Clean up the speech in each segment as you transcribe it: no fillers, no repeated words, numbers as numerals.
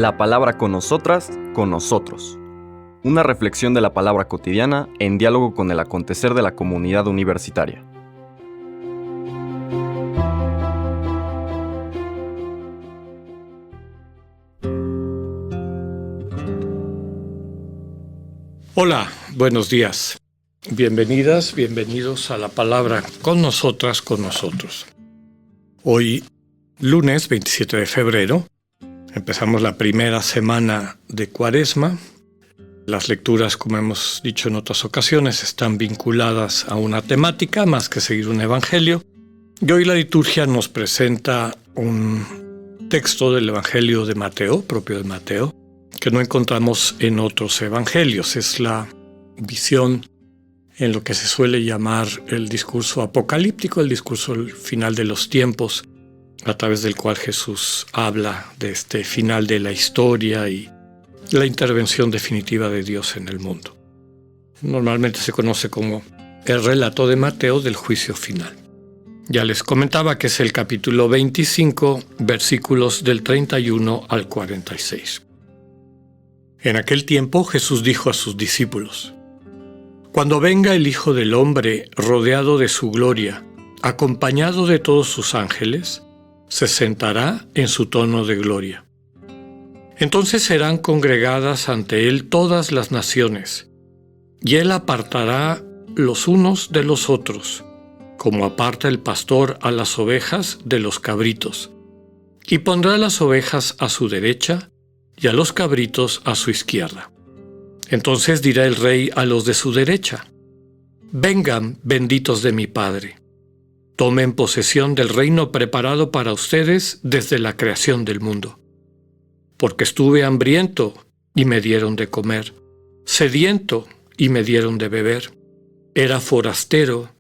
La palabra con nosotras, con nosotros. Una reflexión de la palabra cotidiana en diálogo con el acontecer de la comunidad universitaria. Hola, buenos días. Bienvenidas, bienvenidos a la palabra con nosotras, con nosotros. Hoy, lunes 27 de febrero, empezamos la primera semana de Cuaresma. Las lecturas, como hemos dicho en otras ocasiones, están vinculadas a una temática más que seguir un evangelio. Y hoy la liturgia nos presenta un texto del Evangelio de Mateo, propio de Mateo, que no encontramos en otros evangelios. Es la visión en lo que se suele llamar el discurso apocalíptico, el discurso final de los tiempos, a través del cual Jesús habla de este final de la historia y la intervención definitiva de Dios en el mundo. Normalmente se conoce como el relato de Mateo del juicio final. Ya les comentaba que es el capítulo 25, versículos del 31 al 46. En aquel tiempo Jesús dijo a sus discípulos: «Cuando venga el Hijo del Hombre rodeado de su gloria, acompañado de todos sus ángeles, se sentará en su trono de gloria. Entonces serán congregadas ante él todas las naciones, y él apartará los unos de los otros, como aparta el pastor a las ovejas de los cabritos, y pondrá las ovejas a su derecha y a los cabritos a su izquierda. Entonces dirá el rey a los de su derecha: vengan, benditos de mi Padre. Tomen posesión del reino preparado para ustedes desde la creación del mundo. Porque estuve hambriento y me dieron de comer, sediento y me dieron de beber, era forastero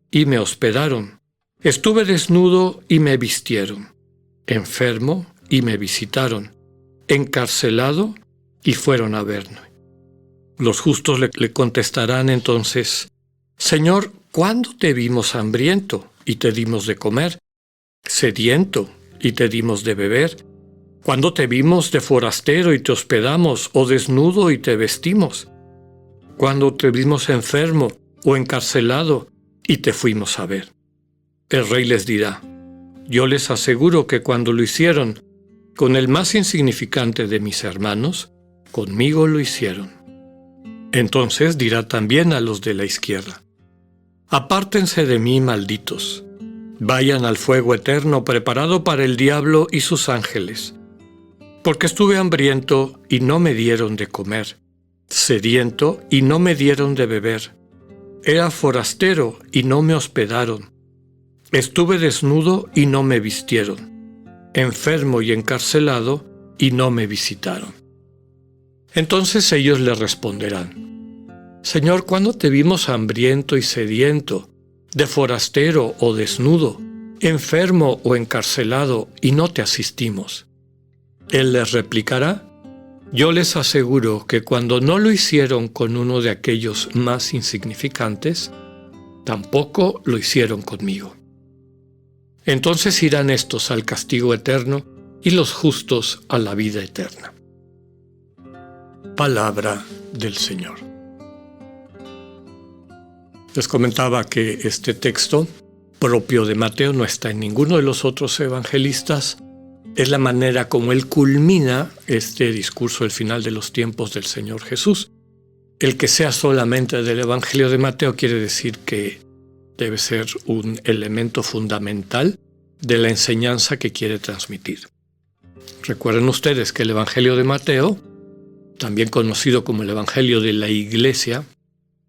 y me hospedaron, estuve desnudo y me vistieron, enfermo y me visitaron, encarcelado y fueron a verme». Los justos le contestarán entonces: «Señor, ¿cuándo te vimos hambriento y te dimos de comer, sediento y te dimos de beber? ¿Cuándo te vimos de forastero y te hospedamos, o desnudo y te vestimos? ¿Cuándo te vimos enfermo o encarcelado y te fuimos a ver?». El rey les dirá: «Yo les aseguro que cuando lo hicieron con el más insignificante de mis hermanos, conmigo lo hicieron». Entonces dirá también a los de la izquierda: «Apártense de mí, malditos. Vayan al fuego eterno preparado para el diablo y sus ángeles. Porque estuve hambriento y no me dieron de comer, sediento y no me dieron de beber, era forastero y no me hospedaron, estuve desnudo y no me vistieron, enfermo y encarcelado y no me visitaron». Entonces ellos le responderán: «Señor, ¿cuándo te vimos hambriento y sediento, de forastero o desnudo, enfermo o encarcelado, y no te asistimos?». Él les replicará: «Yo les aseguro que cuando no lo hicieron con uno de aquellos más insignificantes, tampoco lo hicieron conmigo». Entonces irán estos al castigo eterno y los justos a la vida eterna. Palabra del Señor. Les comentaba que este texto, propio de Mateo, no está en ninguno de los otros evangelistas. Es la manera como él culmina este discurso del final de los tiempos del Señor Jesús. El que sea solamente del Evangelio de Mateo quiere decir que debe ser un elemento fundamental de la enseñanza que quiere transmitir. Recuerden ustedes que el Evangelio de Mateo, también conocido como el Evangelio de la Iglesia,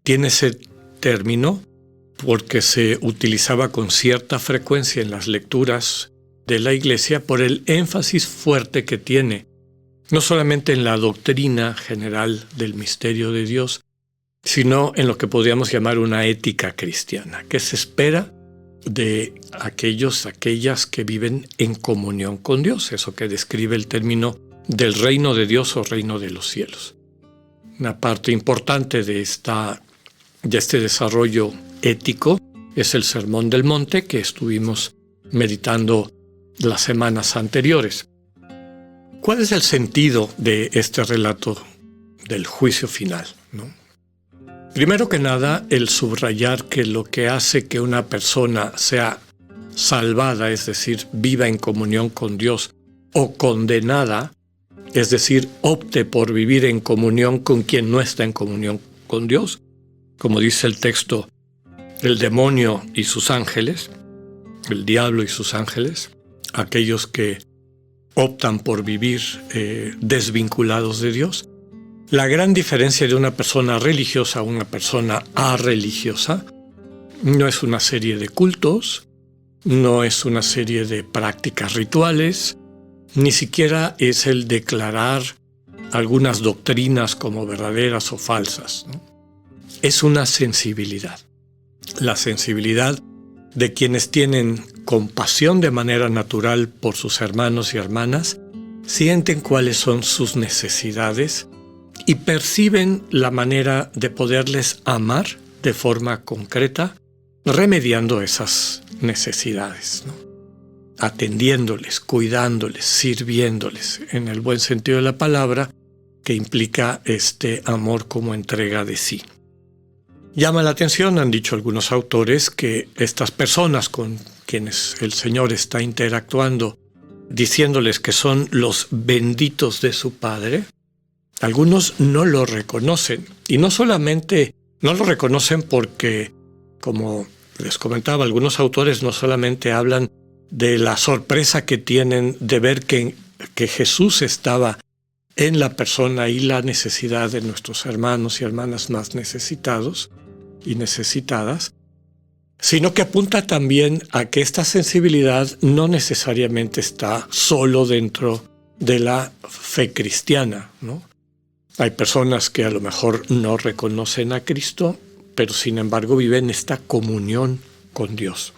tiene ese término porque se utilizaba con cierta frecuencia en las lecturas de la Iglesia por el énfasis fuerte que tiene, no solamente en la doctrina general del misterio de Dios, sino en lo que podríamos llamar una ética cristiana, que se espera de aquellas que viven en comunión con Dios, eso que describe el término del reino de Dios o reino de los cielos. Una parte importante de este desarrollo ético es el Sermón del Monte, que estuvimos meditando las semanas anteriores. ¿Cuál es el sentido de este relato del juicio final, ¿no? Primero que nada, el subrayar que lo que hace que una persona sea salvada, es decir, viva en comunión con Dios, o condenada, es decir, opte por vivir en comunión con quien no está en comunión con Dios, como dice el texto, el demonio y sus ángeles, el diablo y sus ángeles, aquellos que optan por vivir desvinculados de Dios. La gran diferencia de una persona religiosa a una persona arreligiosa no es una serie de cultos, no es una serie de prácticas rituales, ni siquiera es el declarar algunas doctrinas como verdaderas o falsas, ¿no? Es una sensibilidad. La sensibilidad de quienes tienen compasión de manera natural por sus hermanos y hermanas, sienten cuáles son sus necesidades y perciben la manera de poderles amar de forma concreta, remediando esas necesidades, ¿no? Atendiéndoles, cuidándoles, sirviéndoles, en el buen sentido de la palabra, que implica este amor como entrega de sí. Llama la atención, han dicho algunos autores, que estas personas con quienes el Señor está interactuando, diciéndoles que son los benditos de su Padre, algunos no lo reconocen. Y no solamente no lo reconocen porque, como les comentaba, algunos autores no solamente hablan de la sorpresa que tienen de ver que Jesús estaba en la persona y la necesidad de nuestros hermanos y hermanas más necesitados y necesitadas, sino que apunta también a que esta sensibilidad no necesariamente está solo dentro de la fe cristiana, ¿no? Hay personas que a lo mejor no reconocen a Cristo, pero sin embargo viven esta comunión con Dios.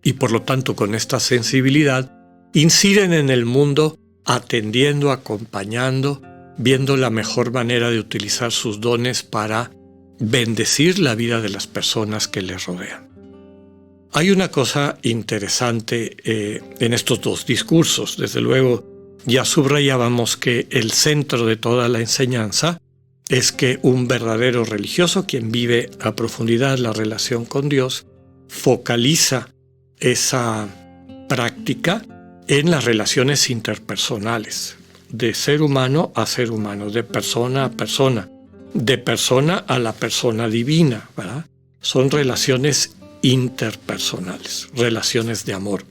Y por lo tanto, con esta sensibilidad, inciden en el mundo atendiendo, acompañando, viendo la mejor manera de utilizar sus dones para bendecir la vida de las personas que les rodean. Hay una cosa interesante en estos dos discursos. Desde luego, ya subrayábamos que el centro de toda la enseñanza es que un verdadero religioso, quien vive a profundidad la relación con Dios, focaliza esa práctica en las relaciones interpersonales, de ser humano a ser humano, de persona a persona, de persona a la persona divina, ¿verdad? Son relaciones interpersonales, relaciones de amor.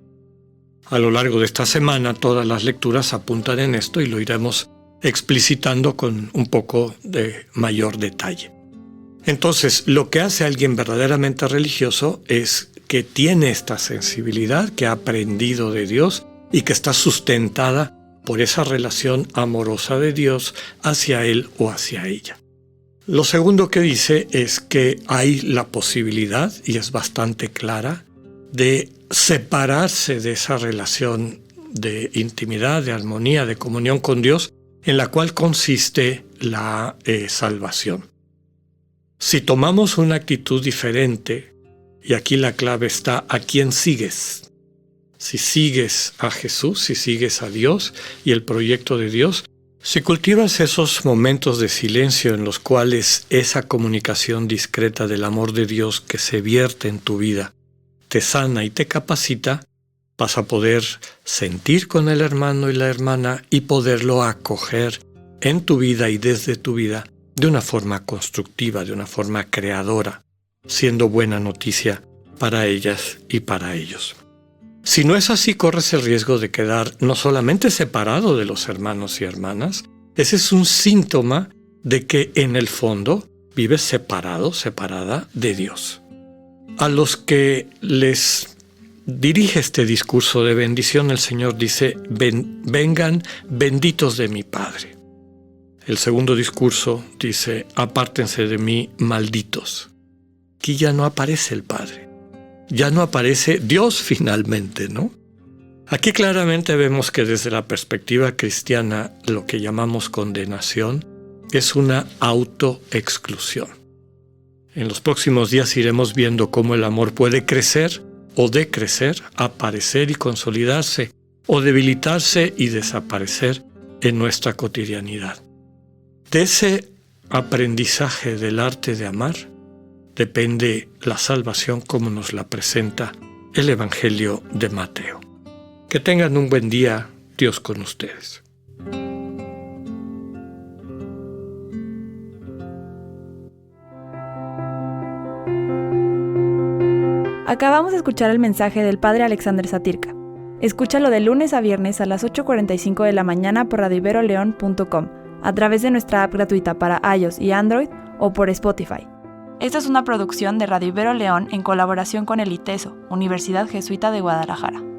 A lo largo de esta semana todas las lecturas apuntan en esto y lo iremos explicitando con un poco de mayor detalle. Entonces, lo que hace a alguien verdaderamente religioso es que tiene esta sensibilidad, que ha aprendido de Dios y que está sustentada por esa relación amorosa de Dios hacia él o hacia ella. Lo segundo que dice es que hay la posibilidad, y es bastante clara, de separarse de esa relación de intimidad, de armonía, de comunión con Dios, en la cual consiste la salvación. Si tomamos una actitud diferente, y aquí la clave está a quién sigues. Si sigues a Jesús, si sigues a Dios y el proyecto de Dios, si cultivas esos momentos de silencio en los cuales esa comunicación discreta del amor de Dios que se vierte en tu vida te sana y te capacita, vas a poder sentir con el hermano y la hermana y poderlo acoger en tu vida y desde tu vida de una forma constructiva, de una forma creadora, siendo buena noticia para ellas y para ellos. Si no es así, corres el riesgo de quedar no solamente separado de los hermanos y hermanas, ese es un síntoma de que en el fondo vives separado, separada de Dios. A los que les dirige este discurso de bendición, el Señor dice, vengan benditos de mi Padre. El segundo discurso dice, apártense de mí, malditos. Aquí ya no aparece el Padre. Ya no aparece Dios finalmente, ¿no? Aquí claramente vemos que desde la perspectiva cristiana lo que llamamos condenación es una autoexclusión. En los próximos días iremos viendo cómo el amor puede crecer o decrecer, aparecer y consolidarse, o debilitarse y desaparecer en nuestra cotidianidad. De ese aprendizaje del arte de amar depende la salvación como nos la presenta el Evangelio de Mateo. Que tengan un buen día, Dios con ustedes. Acabamos de escuchar el mensaje del Padre Alexander Satirka. Escúchalo de lunes a viernes a las 8:45 de la mañana por radioiberoleon.com, a través de nuestra app gratuita para iOS y Android o por Spotify. Esta es una producción de Radio Ibero León en colaboración con el ITESO, Universidad Jesuita de Guadalajara.